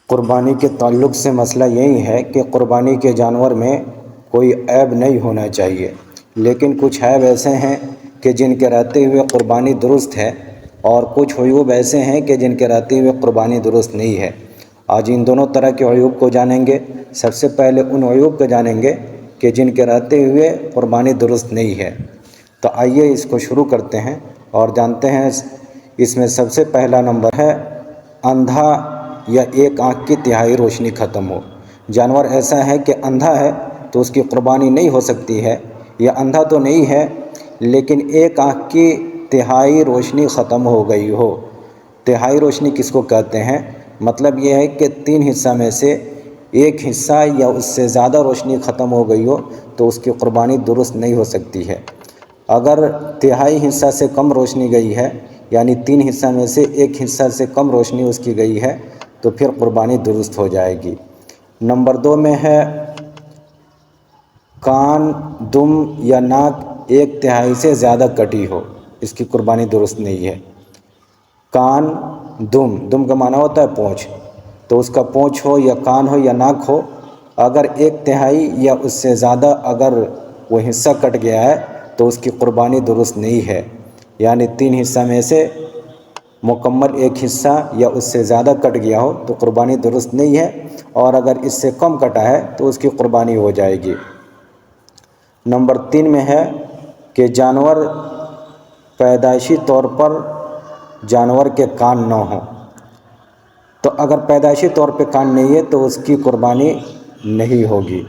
قربانی کے تعلق سے مسئلہ یہی ہے کہ قربانی کے جانور میں کوئی عیب نہیں ہونا چاہیے، لیکن کچھ عیب ایسے ہیں کہ جن کے رہتے ہوئے قربانی درست ہے، اور کچھ عیوب ایسے ہیں کہ جن کے رہتے ہوئے قربانی درست نہیں ہے۔ آج ان دونوں طرح کے عیوب کو جانیں گے۔ سب سے پہلے ان عیوب کو جانیں گے کہ جن کے رہتے ہوئے قربانی درست نہیں ہے۔ تو آئیے اس کو شروع کرتے ہیں اور جانتے ہیں۔ اس میں سب سے پہلا نمبر ہے اندھا یا ایک آنکھ کی تہائی روشنی ختم ہو۔ جانور ایسا ہے کہ اندھا ہے تو اس کی قربانی نہیں ہو سکتی ہے، یا اندھا تو نہیں ہے لیکن ایک آنکھ کی تہائی روشنی ختم ہو گئی ہو۔ تہائی روشنی کس کو کہتے ہیں؟ مطلب یہ ہے کہ 3 حصہ میں سے ایک حصہ یا اس سے زیادہ روشنی ختم ہو گئی ہو تو اس کی قربانی درست نہیں ہو سکتی ہے۔ اگر تہائی حصہ سے کم روشنی گئی ہے، یعنی 3 حصہ میں سے ایک حصہ سے کم روشنی اس کی گئی ہے، تو پھر قربانی درست ہو جائے گی۔ نمبر 2 میں ہے کان، دم یا ناک 1/3 سے زیادہ کٹی ہو، اس کی قربانی درست نہیں ہے۔ کان، دم کا معنی ہوتا ہے پونچھ، تو اس کا پونچھ ہو یا کان ہو یا ناک ہو، اگر 1/3 یا اس سے زیادہ اگر وہ حصہ کٹ گیا ہے تو اس کی قربانی درست نہیں ہے۔ یعنی 3 حصہ میں سے مکمل ایک حصہ یا اس سے زیادہ کٹ گیا ہو تو قربانی درست نہیں ہے، اور اگر اس سے کم کٹا ہے تو اس کی قربانی ہو جائے گی۔ نمبر 3 میں ہے کہ جانور پیدائشی طور پر جانور کے کان نہ ہوں۔ تو اگر پیدائشی طور پہ کان نہیں ہے تو اس کی قربانی نہیں ہوگی۔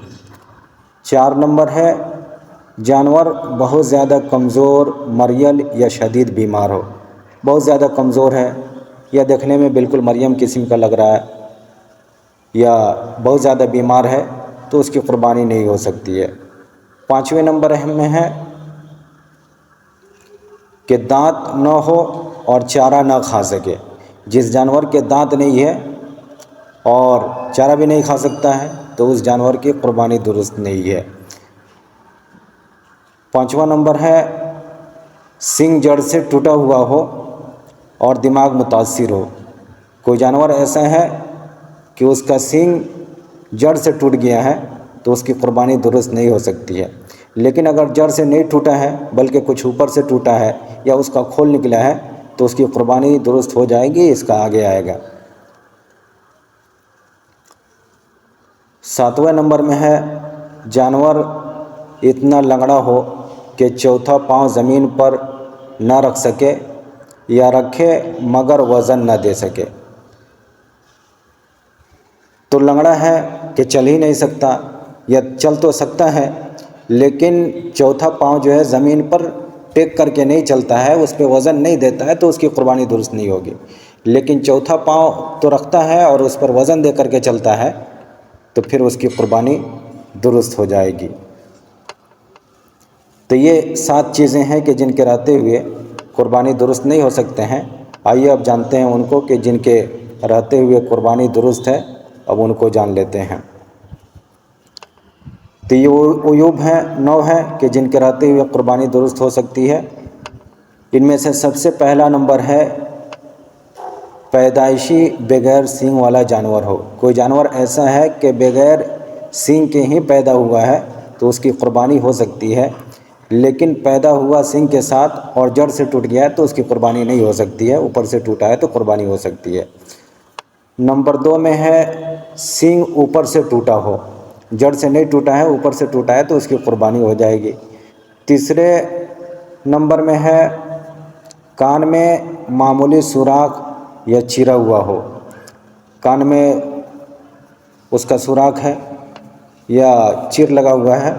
4 نمبر ہے جانور بہت زیادہ کمزور، مریل یا شدید بیمار ہو۔ بہت زیادہ کمزور ہے یا دیکھنے میں بالکل مریم قسم کا لگ رہا ہے، یا بہت زیادہ بیمار ہے تو اس کی قربانی نہیں ہو سکتی ہے۔ 5ویں نمبر میں ہے کہ دانت نہ ہو اور چارہ نہ کھا سکے۔ جس جانور کے دانت نہیں ہے اور چارہ بھی نہیں کھا سکتا ہے تو اس جانور کی قربانی درست نہیں ہے۔ 5واں نمبر ہے سینگ جڑ سے ٹوٹا ہوا ہو اور دماغ متاثر ہو۔ کوئی جانور ایسا ہے کہ اس کا سینگ جڑ سے ٹوٹ گیا ہے تو اس کی قربانی درست نہیں ہو سکتی ہے، لیکن اگر جڑ سے نہیں ٹوٹا ہے بلکہ کچھ اوپر سے ٹوٹا ہے یا اس کا کھول نکلا ہے تو اس کی قربانی درست ہو جائے گی۔ اس کا آگے آئے گا۔ 7واں نمبر میں ہے جانور اتنا لنگڑا ہو کہ چوتھا پاؤں زمین پر نہ رکھ سکے یا رکھے مگر وزن نہ دے سکے۔ تو لنگڑا ہے کہ چل ہی نہیں سکتا، یا چل تو سکتا ہے لیکن چوتھا پاؤں جو ہے زمین پر ٹیک کر کے نہیں چلتا ہے، اس پہ وزن نہیں دیتا ہے تو اس کی قربانی درست نہیں ہوگی۔ لیکن چوتھا پاؤں تو رکھتا ہے اور اس پر وزن دے کر کے چلتا ہے تو پھر اس کی قربانی درست ہو جائے گی۔ تو یہ 7 چیزیں ہیں کہ جن کے رہتے ہوئے قربانی درست نہیں ہو سکتے ہیں۔ آئیے اب جانتے ہیں ان کو کہ جن کے رہتے ہوئے قربانی درست ہے، اب ان کو جان لیتے ہیں۔ تو یہ عیوب ہیں 9 ہیں کہ جن کے رہتے ہوئے قربانی درست ہو سکتی ہے۔ ان میں سے سب سے پہلا نمبر ہے پیدائشی بغیر سینگ والا جانور ہو۔ کوئی جانور ایسا ہے کہ بغیر سینگ کے ہی پیدا ہوا ہے تو اس کی قربانی ہو سکتی ہے، لیکن پیدا ہوا سینگ کے ساتھ اور جڑ سے ٹوٹ گیا ہے تو اس کی قربانی نہیں ہو سکتی ہے۔ اوپر سے ٹوٹا ہے تو قربانی ہو سکتی ہے۔ نمبر 2 میں ہے سینگ اوپر سے ٹوٹا ہو، جڑ سے نہیں ٹوٹا ہے، اوپر سے ٹوٹا ہے تو اس کی قربانی ہو جائے گی۔ تیسرے نمبر میں ہے کان میں معمولی سوراخ یا چرا ہوا ہو۔ کان میں اس کا سوراخ ہے یا چیر لگا ہوا ہے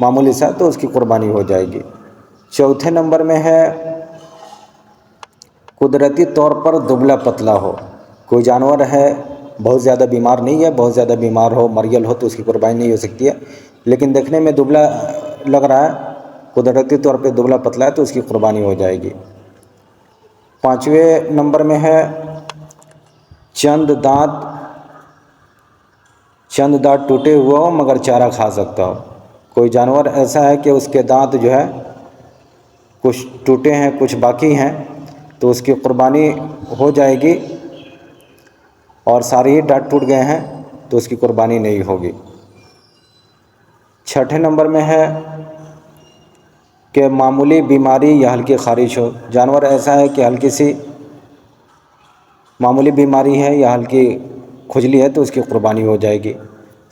معمولی سا تو اس کی قربانی ہو جائے گی۔ چوتھے نمبر میں ہے قدرتی طور پر دبلا پتلا ہو۔ کوئی جانور ہے بہت زیادہ بیمار نہیں ہے، بہت زیادہ بیمار ہو، مریل ہو تو اس کی قربانی نہیں ہو سکتی ہے، لیکن دیکھنے میں دبلا لگ رہا ہے، قدرتی طور پہ دبلا پتلا ہے تو اس کی قربانی ہو جائے گی۔ 5ویں نمبر میں ہے چند دانت ٹوٹے ہوئے ہو مگر چارہ کھا سکتا ہو۔ کوئی جانور ایسا ہے کہ اس کے دانت جو ہے کچھ ٹوٹے ہیں کچھ باقی ہیں تو اس کی قربانی ہو جائے گی، اور سارے ہی دانت ٹوٹ گئے ہیں تو اس کی قربانی نہیں ہوگی۔ چھٹے نمبر میں ہے کہ معمولی بیماری یا ہلکی خارش ہو، جانور ایسا ہے کہ ہلکی سی معمولی بیماری ہے یا ہلکی کھجلی ہے تو اس کی قربانی ہو جائے گی۔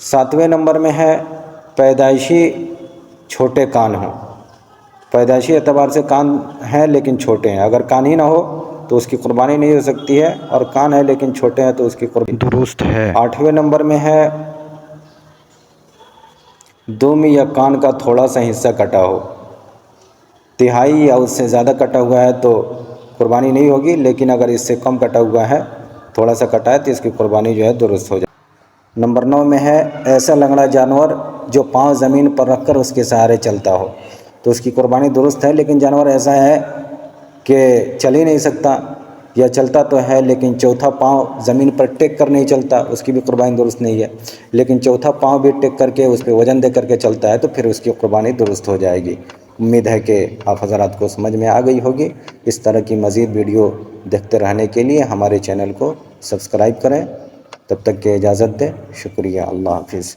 7ویں نمبر میں ہے پیدائشی چھوٹے کان ہوں، پیدائشی اعتبار سے کان ہیں لیکن چھوٹے ہیں، اگر کان ہی نہ ہو تو اس کی قربانی نہیں ہو سکتی ہے، اور کان ہے لیکن چھوٹے ہیں تو اس کی قربانی درست ہے۔ 8ویں نمبر میں ہے دم یا کان کا تھوڑا سا حصہ کٹا ہو، تہائی یا اس سے زیادہ کٹا ہوا ہے تو قربانی نہیں ہوگی، لیکن اگر اس سے کم کٹا ہوا ہے، تھوڑا سا کٹا ہے تو اس کی قربانی جو ہے درست ہو جائے۔ نمبر 9 میں ہے ایسا لنگڑا جانور جو پاؤں زمین پر رکھ کر اس کے سہارے چلتا ہو، تو اس کی قربانی درست ہے، لیکن جانور ایسا ہے کہ چل ہی نہیں سکتا یا چلتا تو ہے لیکن چوتھا پاؤں زمین پر ٹیک کر نہیں چلتا، اس کی بھی قربانی درست نہیں ہے، لیکن چوتھا پاؤں بھی ٹیک کر کے اس پہ وزن دے کر کے چلتا ہے تو پھر اس کی قربانی درست ہو جائے گی۔ امید ہے کہ آپ حضرات کو سمجھ میں آ گئی ہوگی۔ اس طرح کی مزید ویڈیو دیکھتے رہنے کے لیے ہمارے چینل کو سبسکرائب کریں۔ تب تک کے اجازت دیں، شکریہ، اللہ حافظ۔